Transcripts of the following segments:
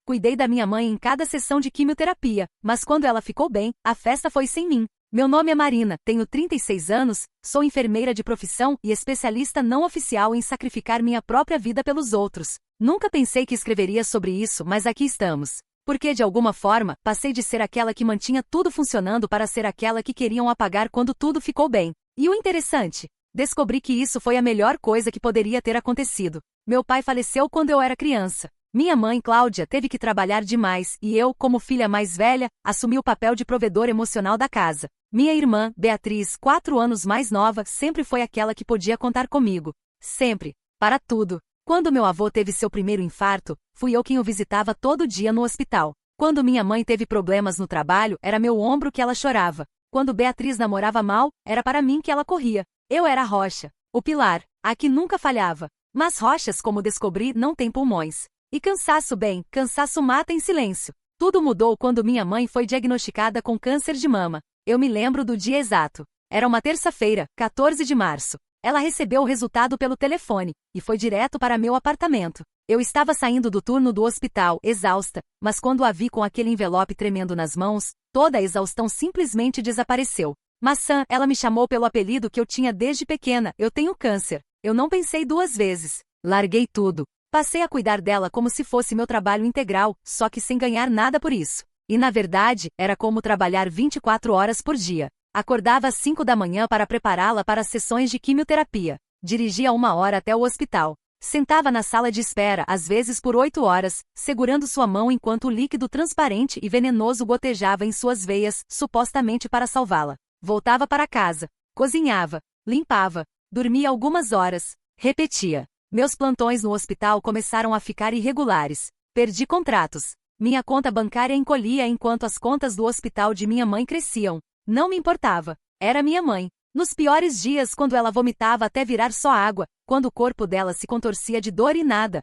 Cuidei da minha mãe em cada sessão de quimioterapia, mas quando ela ficou bem, a festa foi sem mim. Meu nome é Marina, tenho 36 anos, sou enfermeira de profissão e especialista não oficial em sacrificar minha própria vida pelos outros. Nunca pensei que escreveria sobre isso, mas aqui estamos. Porque, de alguma forma, passei de ser aquela que mantinha tudo funcionando para ser aquela que queriam apagar quando tudo ficou bem. E o interessante? Descobri que isso foi a melhor coisa que poderia ter acontecido. Meu pai faleceu quando eu era criança. Minha mãe, Cláudia, teve que trabalhar demais e eu, como filha mais velha, assumi o papel de provedor emocional da casa. Minha irmã, Beatriz, 4 anos mais nova, sempre foi aquela que podia contar comigo. Sempre. Para tudo. Quando meu avô teve seu primeiro infarto, fui eu quem o visitava todo dia no hospital. Quando minha mãe teve problemas no trabalho, era meu ombro que ela chorava. Quando Beatriz namorava mal, era para mim que ela corria. Eu era a rocha, o pilar, a que nunca falhava. Mas rochas, como descobri, não têm pulmões. E cansaço cansaço mata em silêncio. Tudo mudou quando minha mãe foi diagnosticada com câncer de mama. Eu me lembro do dia exato. Era uma terça-feira, 14 de março. Ela recebeu o resultado pelo telefone, e foi direto para meu apartamento. Eu estava saindo do turno do hospital, exausta, mas quando a vi com aquele envelope tremendo nas mãos, toda a exaustão simplesmente desapareceu. Maçã, ela me chamou pelo apelido que eu tinha desde pequena, eu tenho câncer. Eu não pensei 2 vezes. Larguei tudo. Passei a cuidar dela como se fosse meu trabalho integral, só que sem ganhar nada por isso. E na verdade, era como trabalhar 24 horas por dia. Acordava às 5 da manhã para prepará-la para as sessões de quimioterapia. Dirigia 1 hora até o hospital. Sentava na sala de espera, às vezes por 8 horas, segurando sua mão enquanto o líquido transparente e venenoso gotejava em suas veias, supostamente para salvá-la. Voltava para casa. Cozinhava. Limpava. Dormia algumas horas. Repetia. Meus plantões no hospital começaram a ficar irregulares. Perdi contratos. Minha conta bancária encolhia enquanto as contas do hospital de minha mãe cresciam. Não me importava. Era minha mãe. Nos piores dias, quando ela vomitava até virar só água, quando o corpo dela se contorcia de dor e nada,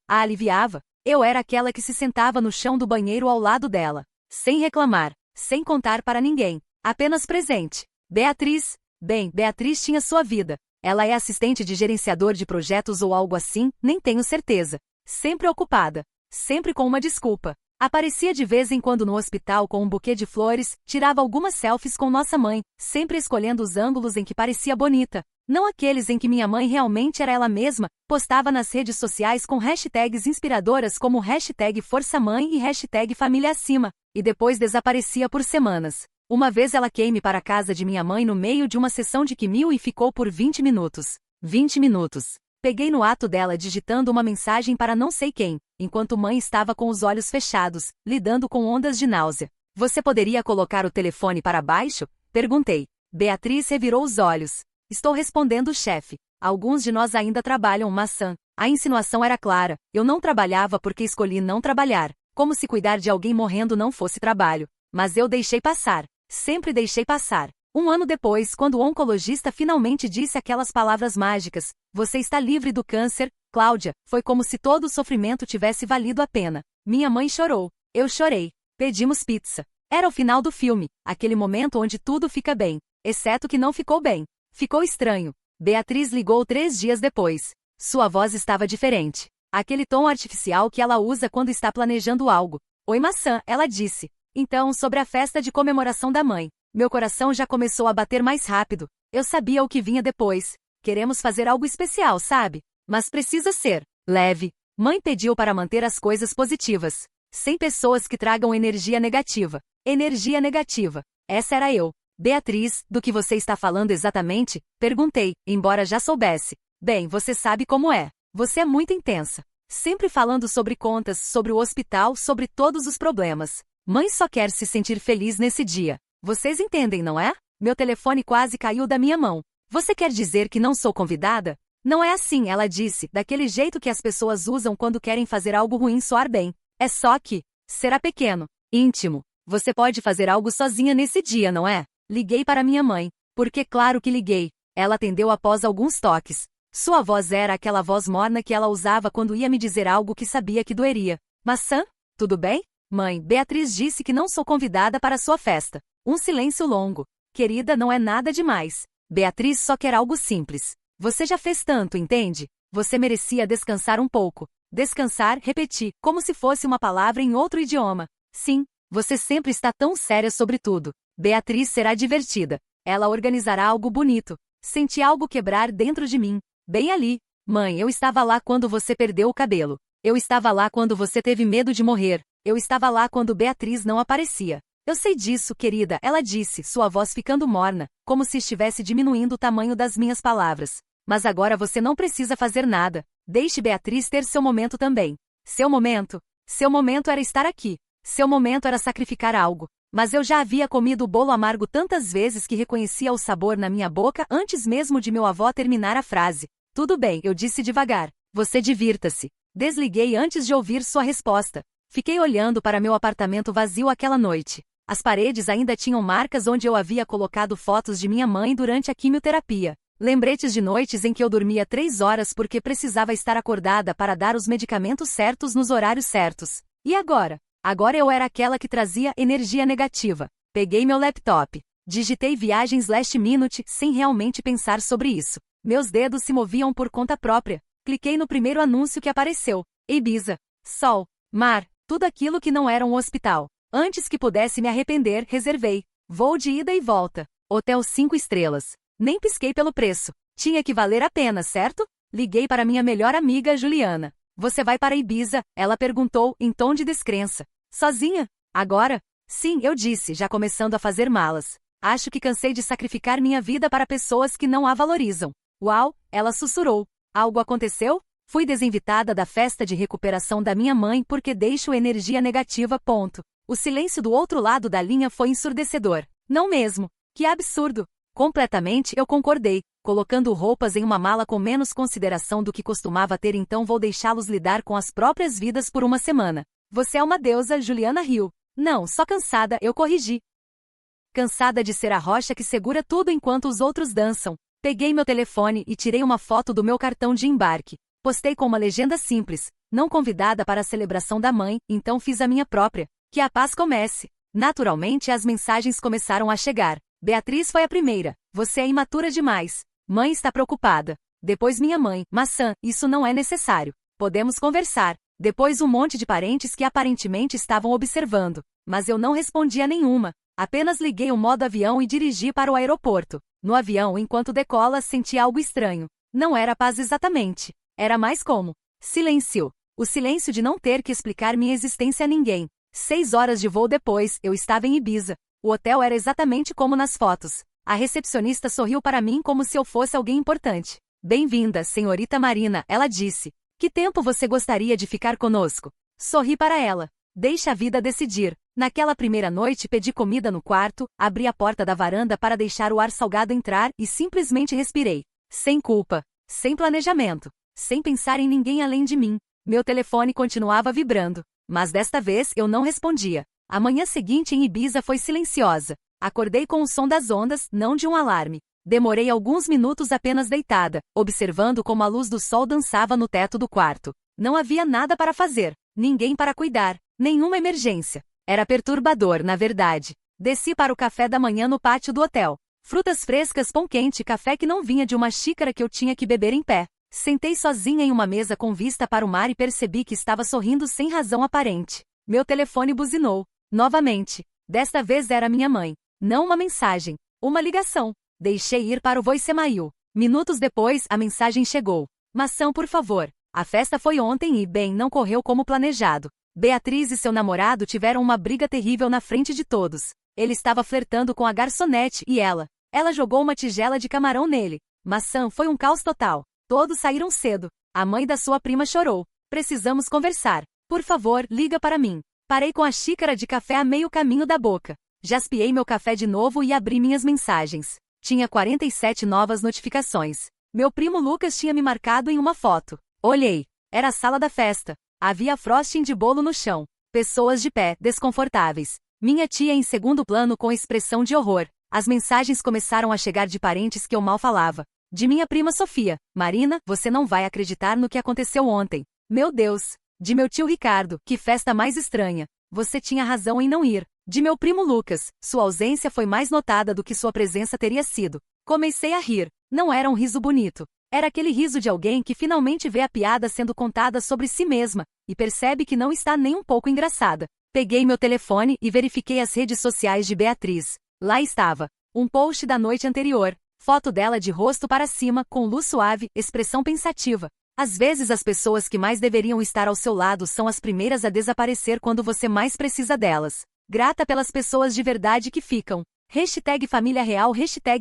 a aliviava, eu era aquela que se sentava no chão do banheiro ao lado dela. Sem reclamar. Sem contar para ninguém. Apenas presente. Beatriz. Beatriz tinha sua vida. Ela é assistente de gerenciador de projetos ou algo assim, nem tenho certeza. Sempre ocupada. Sempre com uma desculpa. Aparecia de vez em quando no hospital com um buquê de flores, tirava algumas selfies com nossa mãe, sempre escolhendo os ângulos em que parecia bonita. Não aqueles em que minha mãe realmente era ela mesma, postava nas redes sociais com hashtags inspiradoras como hashtag Força Mãe e hashtag Família Acima, e depois desaparecia por semanas. Uma vez ela queime para a casa de minha mãe no meio de uma sessão de quimio e ficou por 20 minutos. 20 minutos. Peguei no ato dela digitando uma mensagem para não sei quem, enquanto mãe estava com os olhos fechados, lidando com ondas de náusea. Você poderia colocar o telefone para baixo? Perguntei. Beatriz revirou os olhos. Estou respondendo, chefe. Alguns de nós ainda trabalham, maçã. A insinuação era clara. Eu não trabalhava porque escolhi não trabalhar. Como se cuidar de alguém morrendo não fosse trabalho. Mas eu deixei passar. Sempre deixei passar. 1 ano depois, quando o oncologista finalmente disse aquelas palavras mágicas, você está livre do câncer, Cláudia, foi como se todo o sofrimento tivesse valido a pena. Minha mãe chorou. Eu chorei. Pedimos pizza. Era o final do filme, aquele momento onde tudo fica bem. Exceto que não ficou bem. Ficou estranho. Beatriz ligou 3 dias depois. Sua voz estava diferente. Aquele tom artificial que ela usa quando está planejando algo. Oi, maçã, ela disse. Então, sobre a festa de comemoração da mãe. Meu coração já começou a bater mais rápido. Eu sabia o que vinha depois. Queremos fazer algo especial, sabe? Mas precisa ser leve. Mãe pediu para manter as coisas positivas. Sem pessoas que tragam energia negativa. Energia negativa. Essa era eu. Beatriz, do que você está falando exatamente? Perguntei, embora já soubesse. Bem, você sabe como é. Você é muito intensa. Sempre falando sobre contas, sobre o hospital, sobre todos os problemas. Mãe só quer se sentir feliz nesse dia. Vocês entendem, não é? Meu telefone quase caiu da minha mão. Você quer dizer que não sou convidada? Não é assim, ela disse, daquele jeito que as pessoas usam quando querem fazer algo ruim soar bem. É só que será pequeno, íntimo. Você pode fazer algo sozinha nesse dia, não é? Liguei para minha mãe. Porque claro que liguei. Ela atendeu após alguns toques. Sua voz era aquela voz morna que ela usava quando ia me dizer algo que sabia que doeria. Maçã? Tudo bem? Mãe, Beatriz disse que não sou convidada para sua festa. Um silêncio longo. Querida, não é nada demais. Beatriz só quer algo simples. Você já fez tanto, entende? Você merecia descansar um pouco. Descansar, repeti, como se fosse uma palavra em outro idioma. Sim, você sempre está tão séria sobre tudo. Beatriz será divertida. Ela organizará algo bonito. Senti algo quebrar dentro de mim. Bem ali. Mãe, eu estava lá quando você perdeu o cabelo. Eu estava lá quando você teve medo de morrer. Eu estava lá quando Beatriz não aparecia. Eu sei disso, querida, ela disse, sua voz ficando morna, como se estivesse diminuindo o tamanho das minhas palavras. Mas agora você não precisa fazer nada. Deixe Beatriz ter seu momento também. Seu momento? Seu momento era estar aqui. Seu momento era sacrificar algo. Mas eu já havia comido o bolo amargo tantas vezes que reconhecia o sabor na minha boca antes mesmo de meu avô terminar a frase. Tudo bem, eu disse devagar. Você divirta-se. Desliguei antes de ouvir sua resposta. Fiquei olhando para meu apartamento vazio aquela noite. As paredes ainda tinham marcas onde eu havia colocado fotos de minha mãe durante a quimioterapia. Lembretes de noites em que eu dormia 3 horas porque precisava estar acordada para dar os medicamentos certos nos horários certos. E agora? Agora eu era aquela que trazia energia negativa. Peguei meu laptop. Digitei viagens last minute sem realmente pensar sobre isso. Meus dedos se moviam por conta própria. Cliquei no primeiro anúncio que apareceu. Ibiza. Sol. Mar. Tudo aquilo que não era um hospital. Antes que pudesse me arrepender, reservei. Voo de ida e volta. Hotel 5 estrelas. Nem pisquei pelo preço. Tinha que valer a pena, certo? Liguei para minha melhor amiga, Juliana. Você vai para Ibiza? Ela perguntou, em tom de descrença. Sozinha? Agora? Sim, eu disse, já começando a fazer malas. Acho que cansei de sacrificar minha vida para pessoas que não a valorizam. Uau, ela sussurrou. Algo aconteceu? Fui desinvitada da festa de recuperação da minha mãe porque deixo energia negativa. Ponto. O silêncio do outro lado da linha foi ensurdecedor. Não mesmo. Que absurdo. Completamente eu concordei, colocando roupas em uma mala com menos consideração do que costumava ter, então vou deixá-los lidar com as próprias vidas por uma semana. Você é uma deusa, Juliana riu. Não, só cansada, eu corrigi. Cansada de ser a rocha que segura tudo enquanto os outros dançam. Peguei meu telefone e tirei uma foto do meu cartão de embarque. Postei com uma legenda simples, não convidada para a celebração da mãe, então fiz a minha própria. Que a paz comece. Naturalmente as mensagens começaram a chegar. Beatriz foi a primeira. Você é imatura demais. Mãe está preocupada. Depois minha mãe. Maçã, isso não é necessário. Podemos conversar. Depois um monte de parentes que aparentemente estavam observando. Mas eu não respondi a nenhuma. Apenas liguei o modo avião e dirigi para o aeroporto. No avião, enquanto decola, senti algo estranho. Não era paz exatamente. Era mais como silêncio. O silêncio de não ter que explicar minha existência a ninguém. 6 horas de voo depois, eu estava em Ibiza. O hotel era exatamente como nas fotos. A recepcionista sorriu para mim como se eu fosse alguém importante. Bem-vinda, senhorita Marina, ela disse. Que tempo você gostaria de ficar conosco? Sorri para ela. Deixa a vida decidir. Naquela primeira noite pedi comida no quarto, abri a porta da varanda para deixar o ar salgado entrar e simplesmente respirei. Sem culpa. Sem planejamento. Sem pensar em ninguém além de mim. Meu telefone continuava vibrando. Mas desta vez eu não respondia. A manhã seguinte em Ibiza foi silenciosa. Acordei com o som das ondas, não de um alarme. Demorei alguns minutos apenas deitada, observando como a luz do sol dançava no teto do quarto. Não havia nada para fazer, ninguém para cuidar, nenhuma emergência. Era perturbador, na verdade. Desci para o café da manhã no pátio do hotel. Frutas frescas, pão quente, café que não vinha de uma xícara que eu tinha que beber em pé. Sentei sozinha em uma mesa com vista para o mar e percebi que estava sorrindo sem razão aparente. Meu telefone buzinou. Novamente. Desta vez era minha mãe. Não uma mensagem. Uma ligação. Deixei ir para o voicemail. Minutos depois, a mensagem chegou. Maçã, por favor. A festa foi ontem e, bem, não correu como planejado. Beatriz e seu namorado tiveram uma briga terrível na frente de todos. Ele estava flertando com a garçonete e ela. Ela jogou uma tigela de camarão nele. Maçã, foi um caos total. Todos saíram cedo. A mãe da sua prima chorou. Precisamos conversar. Por favor, liga para mim. Parei com a xícara de café a meio caminho da boca. Jaspiei meu café de novo e abri minhas mensagens. Tinha 47 novas notificações. Meu primo Lucas tinha me marcado em uma foto. Olhei. Era a sala da festa. Havia frosting de bolo no chão. Pessoas de pé, desconfortáveis. Minha tia em segundo plano com expressão de horror. As mensagens começaram a chegar de parentes que eu mal falava. De minha prima Sofia. Marina, você não vai acreditar no que aconteceu ontem. Meu Deus. De meu tio Ricardo, que festa mais estranha. Você tinha razão em não ir. De meu primo Lucas, sua ausência foi mais notada do que sua presença teria sido. Comecei a rir. Não era um riso bonito. Era aquele riso de alguém que finalmente vê a piada sendo contada sobre si mesma, e percebe que não está nem um pouco engraçada. Peguei meu telefone e verifiquei as redes sociais de Beatriz. Lá estava. Um post da noite anterior. Foto dela de rosto para cima, com luz suave, expressão pensativa. Às vezes as pessoas que mais deveriam estar ao seu lado são as primeiras a desaparecer quando você mais precisa delas. Grata pelas pessoas de verdade que ficam. #família real,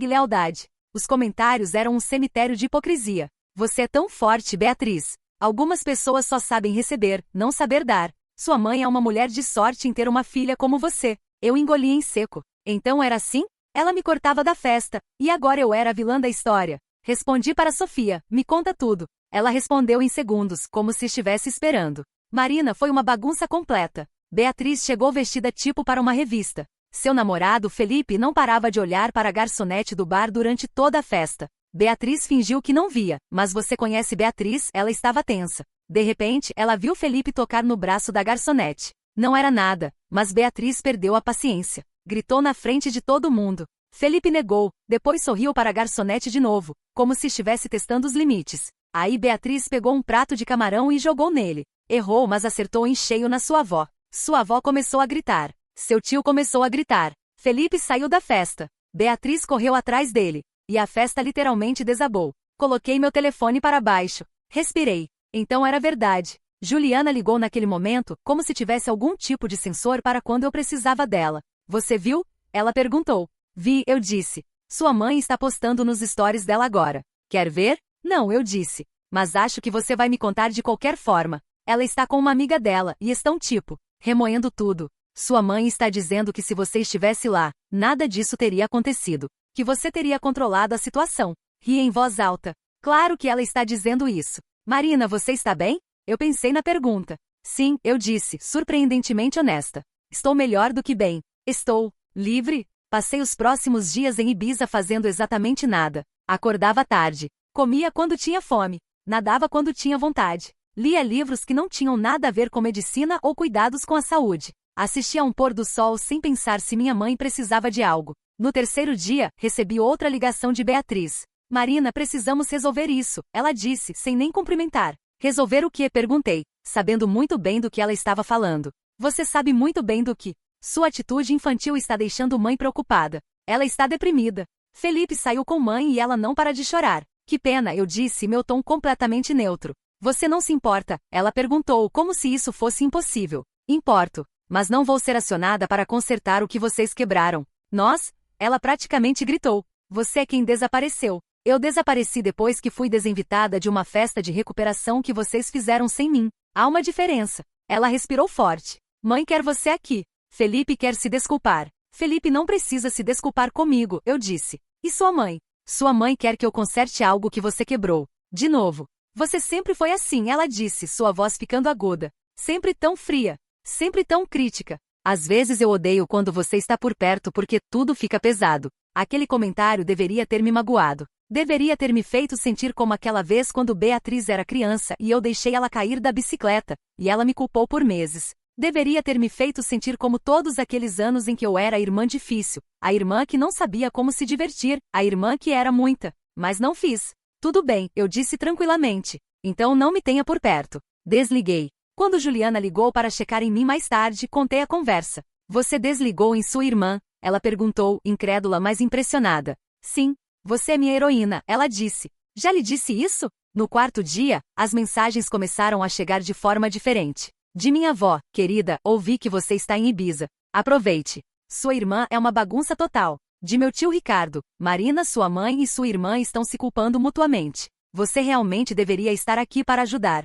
#lealdade. Os comentários eram um cemitério de hipocrisia. Você é tão forte, Beatriz. Algumas pessoas só sabem receber, não saber dar. Sua mãe é uma mulher de sorte em ter uma filha como você. Eu engoli em seco. Então era assim? Ela me cortava da festa, e agora eu era a vilã da história. Respondi para Sofia, me conta tudo. Ela respondeu em segundos, como se estivesse esperando. Marina, foi uma bagunça completa. Beatriz chegou vestida tipo para uma revista. Seu namorado, Felipe, não parava de olhar para a garçonete do bar durante toda a festa. Beatriz fingiu que não via, mas você conhece Beatriz, ela estava tensa. De repente, ela viu Felipe tocar no braço da garçonete. Não era nada, mas Beatriz perdeu a paciência. Gritou na frente de todo mundo. Felipe negou, depois sorriu para a garçonete de novo, como se estivesse testando os limites. Aí Beatriz pegou um prato de camarão e jogou nele. Errou, mas acertou em cheio na sua avó. Sua avó começou a gritar. Seu tio começou a gritar. Felipe saiu da festa. Beatriz correu atrás dele. E a festa literalmente desabou. Coloquei meu telefone para baixo. Respirei. Então era verdade. Juliana ligou naquele momento, como se tivesse algum tipo de sensor para quando eu precisava dela. Você viu? Ela perguntou. Vi, eu disse. Sua mãe está postando nos stories dela agora. Quer ver? Não, eu disse. Mas acho que você vai me contar de qualquer forma. Ela está com uma amiga dela, e estão tipo, remoendo tudo. Sua mãe está dizendo que se você estivesse lá, nada disso teria acontecido. Que você teria controlado a situação. Ri em voz alta. Claro que ela está dizendo isso. Marina, você está bem? Eu pensei na pergunta. Sim, eu disse, surpreendentemente honesta. Estou melhor do que bem. Estou livre. Passei os próximos dias em Ibiza fazendo exatamente nada. Acordava tarde. Comia quando tinha fome. Nadava quando tinha vontade. Lia livros que não tinham nada a ver com medicina ou cuidados com a saúde. Assistia a um pôr do sol sem pensar se minha mãe precisava de algo. No terceiro dia, recebi outra ligação de Beatriz. Marina, precisamos resolver isso, ela disse, sem nem cumprimentar. Resolver o quê? Perguntei, sabendo muito bem do que ela estava falando. Você sabe muito bem do que. Sua atitude infantil está deixando mãe preocupada. Ela está deprimida. Felipe saiu com mãe e ela não para de chorar. Que pena, eu disse, meu tom completamente neutro. Você não se importa? Ela perguntou, como se isso fosse impossível. Importo, mas não vou ser acionada para consertar o que vocês quebraram. Nós? Ela praticamente gritou. Você é quem desapareceu. Eu desapareci depois que fui desinvitada de uma festa de recuperação que vocês fizeram sem mim. Há uma diferença. Ela respirou forte. Mãe quer você aqui. Felipe quer se desculpar. Felipe não precisa se desculpar comigo, eu disse. E sua mãe? Sua mãe quer que eu conserte algo que você quebrou. De novo. Você sempre foi assim, ela disse, sua voz ficando aguda. Sempre tão fria. Sempre tão crítica. Às vezes eu odeio quando você está por perto porque tudo fica pesado. Aquele comentário deveria ter me magoado. Deveria ter me feito sentir como aquela vez quando Beatriz era criança e eu deixei ela cair da bicicleta, e ela me culpou por meses. Deveria ter me feito sentir como todos aqueles anos em que eu era a irmã difícil, a irmã que não sabia como se divertir, a irmã que era muita. Mas não fiz. Tudo bem, eu disse tranquilamente. Então não me tenha por perto. Desliguei. Quando Juliana ligou para checar em mim mais tarde, contei a conversa. Você desligou em sua irmã? Ela perguntou, incrédula mas impressionada. Sim. Você é minha heroína, ela disse. Já lhe disse isso? No quarto dia, as mensagens começaram a chegar de forma diferente. De minha avó, querida, ouvi que você está em Ibiza. Aproveite. Sua irmã é uma bagunça total. De meu tio Ricardo, Marina, sua mãe e sua irmã estão se culpando mutuamente. Você realmente deveria estar aqui para ajudar.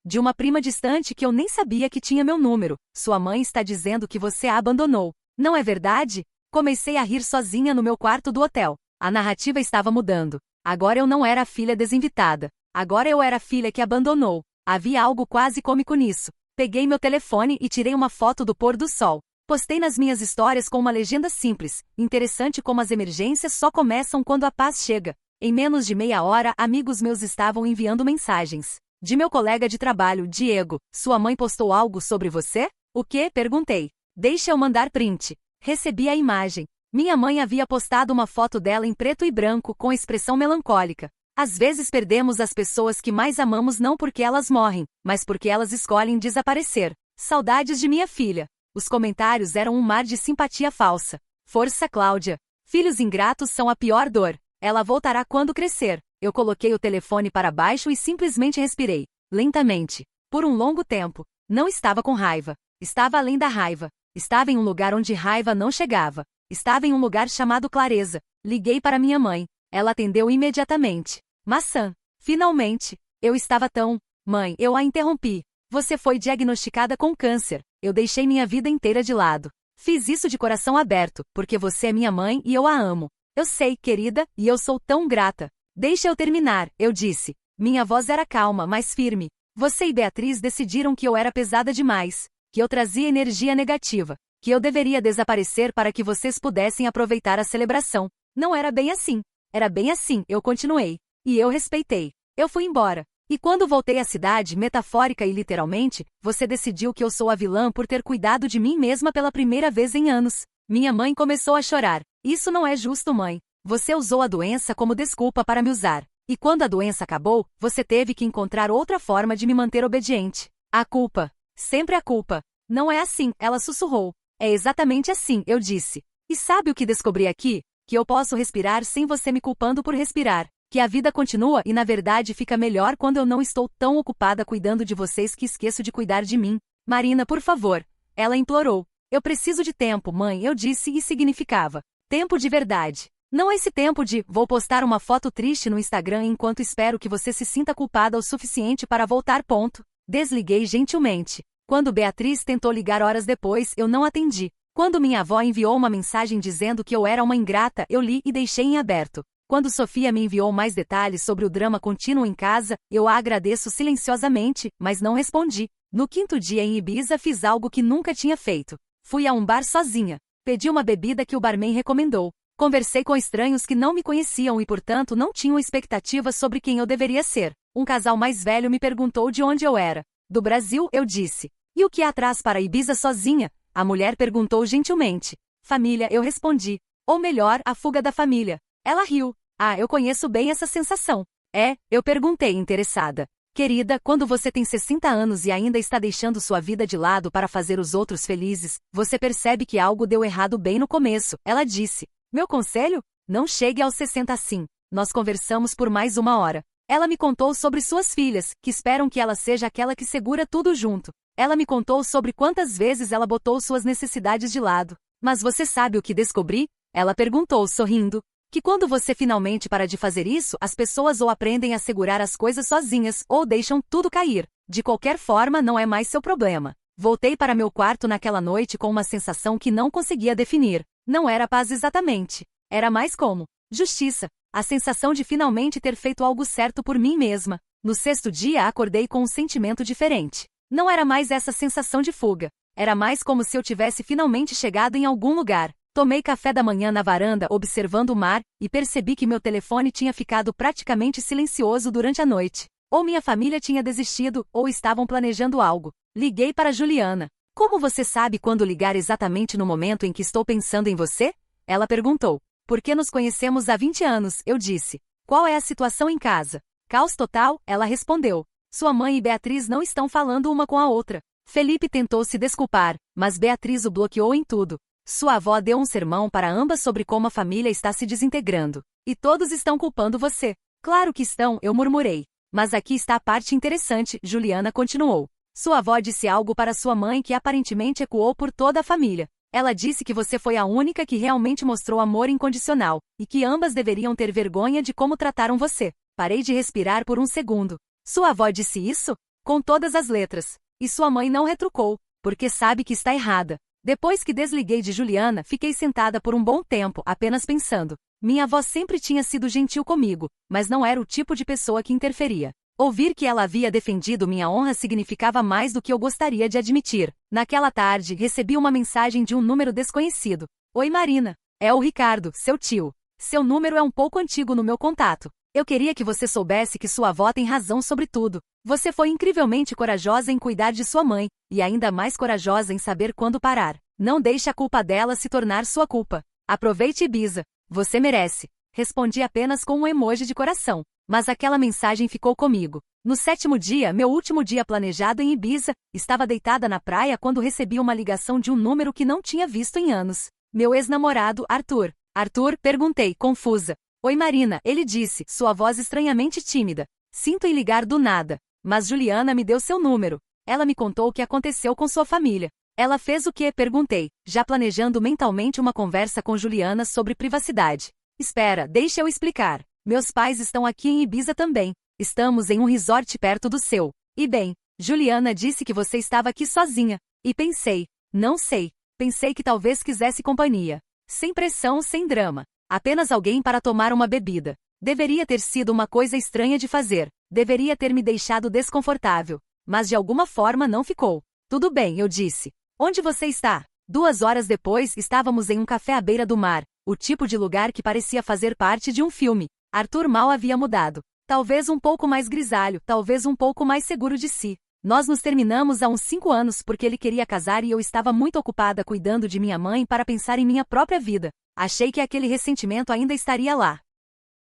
De uma prima distante que eu nem sabia que tinha meu número, sua mãe está dizendo que você a abandonou. Não é verdade? Comecei a rir sozinha no meu quarto do hotel. A narrativa estava mudando. Agora eu não era a filha desinvitada. Agora eu era a filha que abandonou. Havia algo quase cômico nisso. Peguei meu telefone e tirei uma foto do pôr do sol. Postei nas minhas histórias com uma legenda simples. Interessante como as emergências só começam quando a paz chega. Em menos de meia hora, amigos meus estavam enviando mensagens. De meu colega de trabalho, Diego. Sua mãe postou algo sobre você? O quê? Perguntei. Deixa eu mandar print. Recebi a imagem. Minha mãe havia postado uma foto dela em preto e branco com expressão melancólica. Às vezes perdemos as pessoas que mais amamos não porque elas morrem, mas porque elas escolhem desaparecer. Saudades de minha filha. Os comentários eram um mar de simpatia falsa. Força, Cláudia. Filhos ingratos são a pior dor. Ela voltará quando crescer. Eu coloquei o telefone para baixo e simplesmente respirei. Lentamente. Por um longo tempo. Não estava com raiva. Estava além da raiva. Estava em um lugar onde raiva não chegava. Estava em um lugar chamado clareza. Liguei para minha mãe. Ela atendeu imediatamente. Maçã. Finalmente. Eu estava tão... Mãe, eu a interrompi. Você foi diagnosticada com câncer. Eu deixei minha vida inteira de lado. Fiz isso de coração aberto, porque você é minha mãe e eu a amo. Eu sei, querida, e eu sou tão grata. Deixa eu terminar, eu disse. Minha voz era calma, mas firme. Você e Beatriz decidiram que eu era pesada demais, que eu trazia energia negativa, que eu deveria desaparecer para que vocês pudessem aproveitar a celebração. Não era bem assim. Era bem assim, eu continuei. E eu respeitei. Eu fui embora. E quando voltei à cidade, metafórica e literalmente, você decidiu que eu sou a vilã por ter cuidado de mim mesma pela primeira vez em anos. Minha mãe começou a chorar. Isso não é justo, mãe. Você usou a doença como desculpa para me usar. E quando a doença acabou, você teve que encontrar outra forma de me manter obediente. A culpa. Sempre a culpa. Não é assim, ela sussurrou. É exatamente assim, eu disse. E sabe o que descobri aqui? Que eu posso respirar sem você me culpando por respirar. Que a vida continua e na verdade fica melhor quando eu não estou tão ocupada cuidando de vocês que esqueço de cuidar de mim. Marina, por favor. Ela implorou. Eu preciso de tempo, mãe, eu disse e significava. Tempo de verdade. Não esse tempo de, vou postar uma foto triste no Instagram enquanto espero que você se sinta culpada o suficiente para voltar. Desliguei gentilmente. Quando Beatriz tentou ligar horas depois, eu não atendi. Quando minha avó enviou uma mensagem dizendo que eu era uma ingrata, eu li e deixei em aberto. Quando Sofia me enviou mais detalhes sobre o drama contínuo em casa, eu a agradeço silenciosamente, mas não respondi. No quinto dia em Ibiza fiz algo que nunca tinha feito. Fui a um bar sozinha. Pedi uma bebida que o barman recomendou. Conversei com estranhos que não me conheciam e, portanto, não tinham expectativas sobre quem eu deveria ser. Um casal mais velho me perguntou de onde eu era. Do Brasil, eu disse. E o que atrás para Ibiza sozinha? A mulher perguntou gentilmente. Família, eu respondi. Ou melhor, a fuga da família. Ela riu. Ah, eu conheço bem essa sensação. É, eu perguntei interessada. Querida, quando você tem 60 anos e ainda está deixando sua vida de lado para fazer os outros felizes, você percebe que algo deu errado bem no começo. Ela disse. Meu conselho? Não chegue aos 60 assim. Nós conversamos por mais 1 hora. Ela me contou sobre suas filhas, que esperam que ela seja aquela que segura tudo junto. Ela me contou sobre quantas vezes ela botou suas necessidades de lado. Mas você sabe o que descobri? Ela perguntou sorrindo. Que quando você finalmente para de fazer isso, as pessoas ou aprendem a segurar as coisas sozinhas, ou deixam tudo cair. De qualquer forma, não é mais seu problema. Voltei para meu quarto naquela noite com uma sensação que não conseguia definir. Não era paz exatamente. Era mais como justiça. A sensação de finalmente ter feito algo certo por mim mesma. No sexto dia acordei com um sentimento diferente. Não era mais essa sensação de fuga. Era mais como se eu tivesse finalmente chegado em algum lugar. Tomei café da manhã na varanda observando o mar, e percebi que meu telefone tinha ficado praticamente silencioso durante a noite. Ou minha família tinha desistido, ou estavam planejando algo. Liguei para Juliana. Como você sabe quando ligar exatamente no momento em que estou pensando em você? Ela perguntou. Porque nos conhecemos há 20 anos, eu disse. Qual é a situação em casa? Caos total, ela respondeu. Sua mãe e Beatriz não estão falando uma com a outra. Felipe tentou se desculpar, mas Beatriz o bloqueou em tudo. Sua avó deu um sermão para ambas sobre como a família está se desintegrando. E todos estão culpando você. Claro que estão, eu murmurei. Mas aqui está a parte interessante, Juliana continuou. Sua avó disse algo para sua mãe que aparentemente ecoou por toda a família. Ela disse que você foi a única que realmente mostrou amor incondicional, e que ambas deveriam ter vergonha de como trataram você. Parei de respirar por um segundo. Sua avó disse isso? Com todas as letras. E sua mãe não retrucou, porque sabe que está errada. Depois que desliguei de Juliana, fiquei sentada por um bom tempo, apenas pensando. Minha avó sempre tinha sido gentil comigo, mas não era o tipo de pessoa que interferia. Ouvir que ela havia defendido minha honra significava mais do que eu gostaria de admitir. Naquela tarde, recebi uma mensagem de um número desconhecido. Oi Marina, é o Ricardo, seu tio. Seu número é um pouco antigo no meu contato. Eu queria que você soubesse que sua avó tem razão sobre tudo. Você foi incrivelmente corajosa em cuidar de sua mãe, e ainda mais corajosa em saber quando parar. Não deixe a culpa dela se tornar sua culpa. Aproveite Ibiza. Você merece. Respondi apenas com um emoji de coração. Mas aquela mensagem ficou comigo. No 7º dia, meu último dia planejado em Ibiza, estava deitada na praia quando recebi uma ligação de um número que não tinha visto em anos. Meu ex-namorado, Arthur. Arthur, perguntei, confusa. Oi Marina, ele disse, sua voz estranhamente tímida. Sinto em ligar do nada. Mas Juliana me deu seu número. Ela me contou o que aconteceu com sua família. Ela fez o quê? Perguntei, já planejando mentalmente uma conversa com Juliana sobre privacidade. Espera, deixa eu explicar. Meus pais estão aqui em Ibiza também. Estamos em um resort perto do seu. E bem, Juliana disse que você estava aqui sozinha. E pensei, não sei. Pensei que talvez quisesse companhia. Sem pressão, sem drama. Apenas alguém para tomar uma bebida. Deveria ter sido uma coisa estranha de fazer. Deveria ter me deixado desconfortável. Mas de alguma forma não ficou. Tudo bem, eu disse. Onde você está? 2 horas depois, estávamos em um café à beira do mar. O tipo de lugar que parecia fazer parte de um filme. Arthur mal havia mudado. Talvez um pouco mais grisalho, talvez um pouco mais seguro de si. Nós nos terminamos há uns 5 anos porque ele queria casar e eu estava muito ocupada cuidando de minha mãe para pensar em minha própria vida. Achei que aquele ressentimento ainda estaria lá.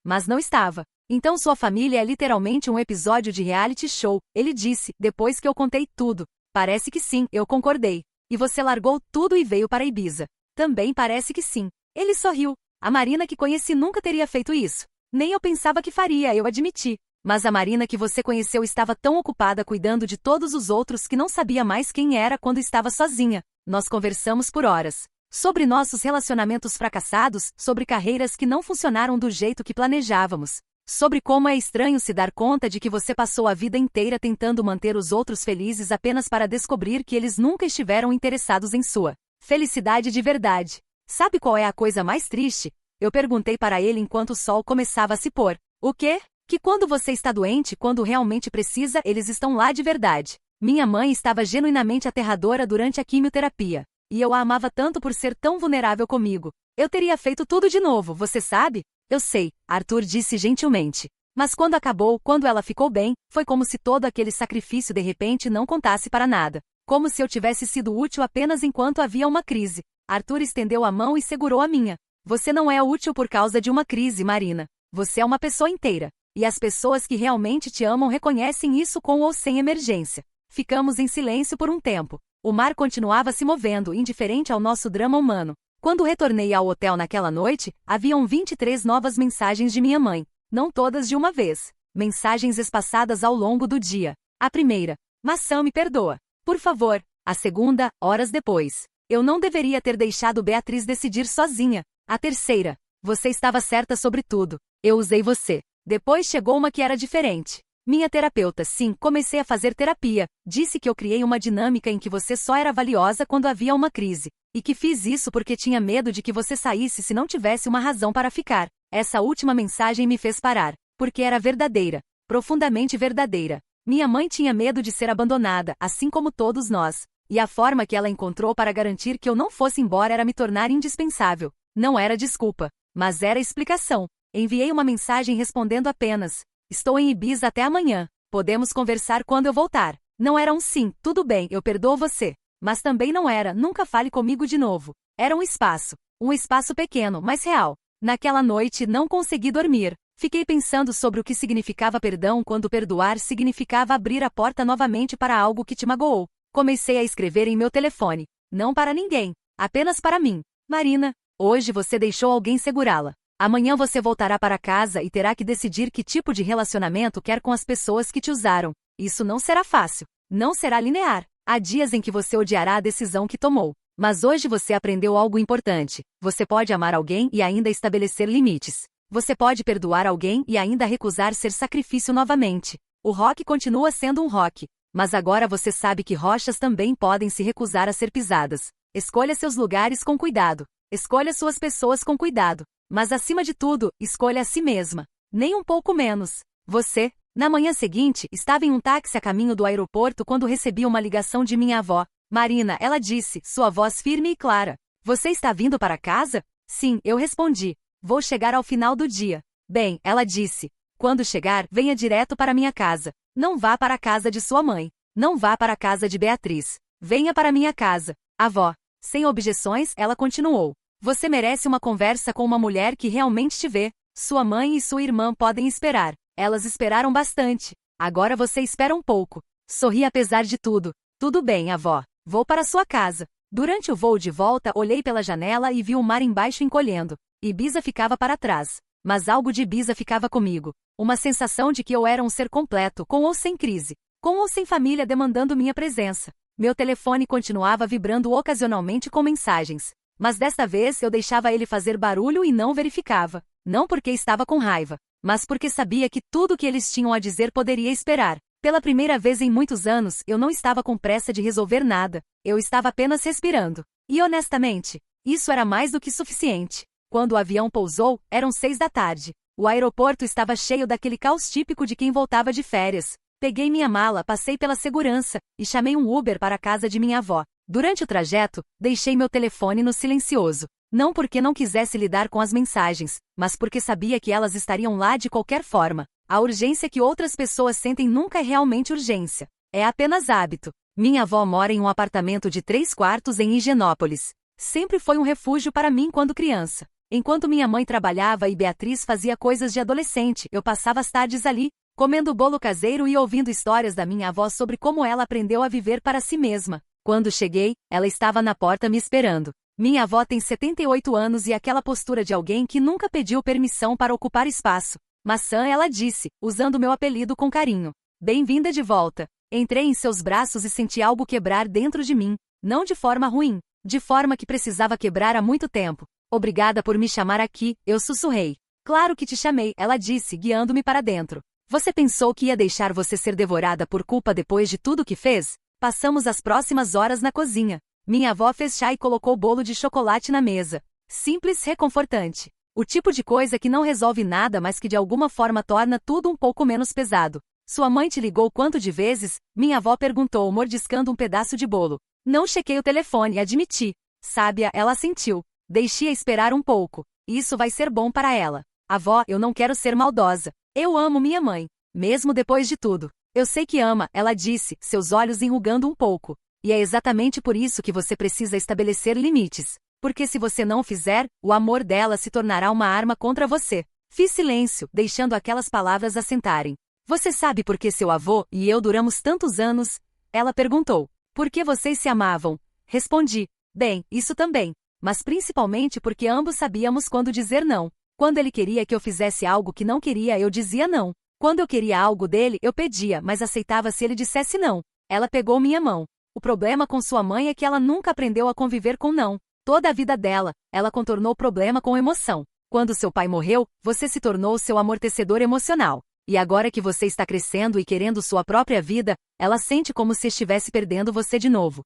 Mas não estava. Então sua família é literalmente um episódio de reality show, ele disse, depois que eu contei tudo. Parece que sim, eu concordei. E você largou tudo e veio para Ibiza. Também parece que sim. Ele sorriu. A Marina que conheci nunca teria feito isso. Nem eu pensava que faria, eu admiti. Mas a Marina que você conheceu estava tão ocupada cuidando de todos os outros que não sabia mais quem era quando estava sozinha. Nós conversamos por horas. Sobre nossos relacionamentos fracassados, sobre carreiras que não funcionaram do jeito que planejávamos. Sobre como é estranho se dar conta de que você passou a vida inteira tentando manter os outros felizes apenas para descobrir que eles nunca estiveram interessados em sua felicidade de verdade. Sabe qual é a coisa mais triste? Eu perguntei para ele enquanto o sol começava a se pôr. O quê? Que quando você está doente, quando realmente precisa, eles estão lá de verdade. Minha mãe estava genuinamente aterradora durante a quimioterapia. E eu a amava tanto por ser tão vulnerável comigo. Eu teria feito tudo de novo, você sabe? Eu sei, Arthur disse gentilmente. Mas quando acabou, quando ela ficou bem, foi como se todo aquele sacrifício de repente não contasse para nada. Como se eu tivesse sido útil apenas enquanto havia uma crise. Arthur estendeu a mão e segurou a minha. Você não é útil por causa de uma crise, Marina. Você é uma pessoa inteira. E as pessoas que realmente te amam reconhecem isso com ou sem emergência. Ficamos em silêncio por um tempo. O mar continuava se movendo, indiferente ao nosso drama humano. Quando retornei ao hotel naquela noite, haviam 23 novas mensagens de minha mãe. Não todas de uma vez. Mensagens espaçadas ao longo do dia. A primeira: Maçã, me perdoa. Por favor. A segunda: horas depois. Eu não deveria ter deixado Beatriz decidir sozinha. A terceira: você estava certa sobre tudo. Eu usei você. Depois chegou uma que era diferente. Minha terapeuta, sim, comecei a fazer terapia. Disse que eu criei uma dinâmica em que você só era valiosa quando havia uma crise. E que fiz isso porque tinha medo de que você saísse se não tivesse uma razão para ficar. Essa última mensagem me fez parar. Porque era verdadeira. Profundamente verdadeira. Minha mãe tinha medo de ser abandonada, assim como todos nós. E a forma que ela encontrou para garantir que eu não fosse embora era me tornar indispensável. Não era desculpa, mas era explicação. Enviei uma mensagem respondendo apenas: estou em Ibiza até amanhã. Podemos conversar quando eu voltar. Não era um sim, tudo bem, eu perdoo você. Mas também não era, nunca fale comigo de novo. Era um espaço pequeno, mas real. Naquela noite não consegui dormir. Fiquei pensando sobre o que significava perdão quando perdoar significava abrir a porta novamente para algo que te magoou. Comecei a escrever em meu telefone. Não para ninguém, apenas para mim. Marina, hoje você deixou alguém segurá-la. Amanhã você voltará para casa e terá que decidir que tipo de relacionamento quer com as pessoas que te usaram. Isso não será fácil. Não será linear. Há dias em que você odiará a decisão que tomou. Mas hoje você aprendeu algo importante. Você pode amar alguém e ainda estabelecer limites. Você pode perdoar alguém e ainda recusar ser sacrifício novamente. O rock continua sendo um rock. Mas agora você sabe que rochas também podem se recusar a ser pisadas. Escolha seus lugares com cuidado. Escolha suas pessoas com cuidado. Mas acima de tudo, escolha a si mesma. Nem um pouco menos. Você, na manhã seguinte, estava em um táxi a caminho do aeroporto quando recebi uma ligação de minha avó. Marina, ela disse, sua voz firme e clara. Você está vindo para casa? Sim, eu respondi. Vou chegar ao final do dia. Bem, ela disse. Quando chegar, venha direto para minha casa. Não vá para a casa de sua mãe. Não vá para a casa de Beatriz. Venha para minha casa. Avó. Sem objeções, ela continuou. Você merece uma conversa com uma mulher que realmente te vê. Sua mãe e sua irmã podem esperar. Elas esperaram bastante. Agora você espera um pouco. Sorri apesar de tudo. Tudo bem, avó. Vou para sua casa. Durante o voo de volta, olhei pela janela e vi o mar embaixo encolhendo. Ibiza ficava para trás. Mas algo de Ibiza ficava comigo. Uma sensação de que eu era um ser completo, com ou sem crise. Com ou sem família demandando minha presença. Meu telefone continuava vibrando ocasionalmente com mensagens. Mas desta vez eu deixava ele fazer barulho e não verificava. Não porque estava com raiva, mas porque sabia que tudo o que eles tinham a dizer poderia esperar. Pela primeira vez em muitos anos, eu não estava com pressa de resolver nada. Eu estava apenas respirando. E honestamente, isso era mais do que suficiente. Quando o avião pousou, eram 6 da tarde. O aeroporto estava cheio daquele caos típico de quem voltava de férias. Peguei minha mala, passei pela segurança e chamei um Uber para a casa de minha avó. Durante o trajeto, deixei meu telefone no silencioso. Não porque não quisesse lidar com as mensagens, mas porque sabia que elas estariam lá de qualquer forma. A urgência que outras pessoas sentem nunca é realmente urgência. É apenas hábito. Minha avó mora em um apartamento de 3 quartos em Higienópolis. Sempre foi um refúgio para mim quando criança. Enquanto minha mãe trabalhava e Beatriz fazia coisas de adolescente, eu passava as tardes ali, comendo bolo caseiro e ouvindo histórias da minha avó sobre como ela aprendeu a viver para si mesma. Quando cheguei, ela estava na porta me esperando. Minha avó tem 78 anos e aquela postura de alguém que nunca pediu permissão para ocupar espaço. Maçã, ela disse, usando meu apelido com carinho. Bem-vinda de volta. Entrei em seus braços e senti algo quebrar dentro de mim. Não de forma ruim, de forma que precisava quebrar há muito tempo. Obrigada por me chamar aqui, eu sussurrei. Claro que te chamei, ela disse, guiando-me para dentro. Você pensou que ia deixar você ser devorada por culpa depois de tudo que fez? Passamos as próximas horas na cozinha. Minha avó fez chá e colocou bolo de chocolate na mesa. Simples, reconfortante. O tipo de coisa que não resolve nada, mas que de alguma forma torna tudo um pouco menos pesado. Sua mãe te ligou quanto de vezes? Minha avó perguntou, mordiscando um pedaço de bolo. Não chequei o telefone, admiti. Sábia, ela assentiu. Deixe-a esperar um pouco. Isso vai ser bom para ela. Avó, eu não quero ser maldosa. Eu amo minha mãe. Mesmo depois de tudo. Eu sei que ama, ela disse, seus olhos enrugando um pouco. E é exatamente por isso que você precisa estabelecer limites. Porque se você não fizer, o amor dela se tornará uma arma contra você. Fiz silêncio, deixando aquelas palavras assentarem. Você sabe por que seu avô e eu duramos tantos anos? Ela perguntou. Por que vocês se amavam? Respondi. Bem, isso também. Mas principalmente porque ambos sabíamos quando dizer não. Quando ele queria que eu fizesse algo que não queria, eu dizia não. Quando eu queria algo dele, eu pedia, mas aceitava se ele dissesse não. Ela pegou minha mão. O problema com sua mãe é que ela nunca aprendeu a conviver com não. Toda a vida dela, ela contornou o problema com emoção. Quando seu pai morreu, você se tornou seu amortecedor emocional. E agora que você está crescendo e querendo sua própria vida, ela sente como se estivesse perdendo você de novo.